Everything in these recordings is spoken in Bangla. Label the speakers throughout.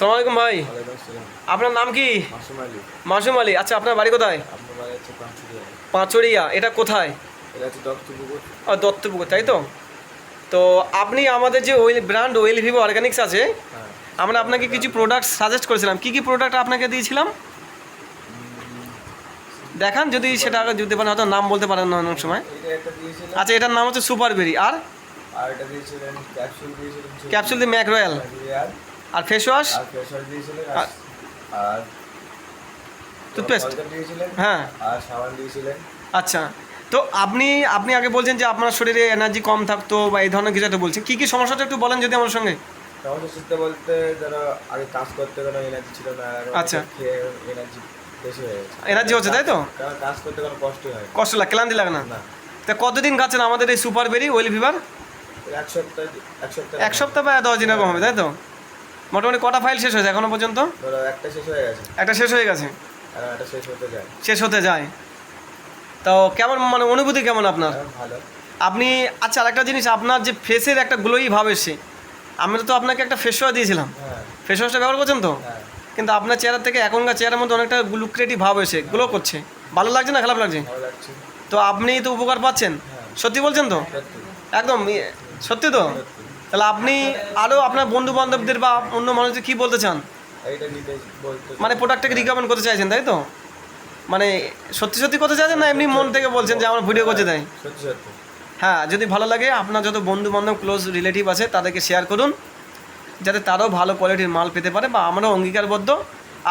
Speaker 1: আসসালামু আলাইকুম ভাই। আপনার নাম কি? মাসুম আলী। আচ্ছা, আপনার বাড়ি কোথায়? পাঁচড়িয়া। এটা কোথায়? দত্তপুকুর, তাই তো? তো আপনি আমাদের যে well brand well Vivo organics আছে, আমরা আপনাকে কিছু প্রোডাক্ট সাজেস্ট করেছিলাম। কী কী প্রোডাক্ট আপনাকে দিয়েছিলাম দেখান, যদি সেটা যদি পারেন, হয়তো নাম বলতে পারেন না অনেক সময়। আচ্ছা, এটার নাম হচ্ছে সুপারবেরি। আর ক্যাপসুল দিয়ে ম্যাক রয়্যাল, আর ফেস ওয়াশ,
Speaker 2: আর
Speaker 1: টুথপেস্ট। হ্যাঁ, আচ্ছা। তো আপনি আপনি আগে বলছেন যে আপনার শরীরে এনার্জি কম থাকতো বা এই ধরনের কিছু একটা বলছেন। কী কী সমস্যাটা একটু বলেন যদি আমার সঙ্গে।
Speaker 2: সমস্যা বলতে ধরো আগে কাজ করতে কোনো এনার্জি ছিল না,
Speaker 1: আচ্ছা,
Speaker 2: এনার্জি বেশি হয়ে গেছে।
Speaker 1: এনার্জি হচ্ছে, তাই তো?
Speaker 2: কারণ কাজ করতে কোনো কষ্ট হয়
Speaker 1: কষ্ট লাগে, ক্লান্তি লাগে না? তা কতদিন খাচ্ছেন আমাদের এই সুপারবেরি ওয়েল ফিভার? এক সপ্তাহ বা 10 দিন এরকম হবে, তাই তো? মোটামুটি কটা ফাইল শেষ হয়েছে এখনো পর্যন্ত?
Speaker 2: ধরো একটা শেষ হয়ে গেছে।
Speaker 1: একটা শেষ হয়ে গেছে,
Speaker 2: আর একটা শেষ হতে যায়।
Speaker 1: শেষ হতে যায়। তো কেমন, মানে অনুভূতি কেমন আপনার?
Speaker 2: ভালো।
Speaker 1: আপনি, আচ্ছা আরেকটা জিনিস, আপনার যে ফেসের একটা গ্লোই ভাব এসে, আমরা তো আপনাকে একটা ফেস ওয়াশ দিয়েছিলাম, ফেস ওয়াশটা ব্যবহার করছেন তো? কিন্তু আপনার চেহারা থেকে এখনকার চেহারার মধ্যে অনেকটা লুক্রেটিভ ভাব এসে গ্লো করছে। ভালো লাগছে না খারাপ লাগছে? তো আপনি তো উপকার পাচ্ছেন, সত্যি বলছেন তো? একদম সত্যি তো? তাহলে আপনি আরও আপনার বন্ধু বান্ধবদের বা অন্য মানুষদের কী বলতে চান? মানে প্রোডাক্টটাকে রিকমেন্ড করতে চাইছেন, তাই তো? মানে সত্যি সত্যি করতে চাইছেন না এমনি মন থেকে বলছেন যে আমার ভিডিও করতে দেয়? হ্যাঁ, যদি ভালো লাগে আপনার যত বন্ধু বান্ধব ক্লোজ রিলেটিভ আছে তাদেরকে শেয়ার করুন, যাতে তারাও ভালো কোয়ালিটির মাল পেতে পারে, বা আমরাও অঙ্গীকারবদ্ধ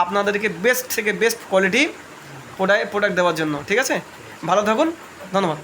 Speaker 1: আপনাদেরকে বেস্ট থেকে বেস্ট কোয়ালিটি প্রোডাক্ট দেওয়ার জন্য। ঠিক আছে, ভালো থাকুন, ধন্যবাদ।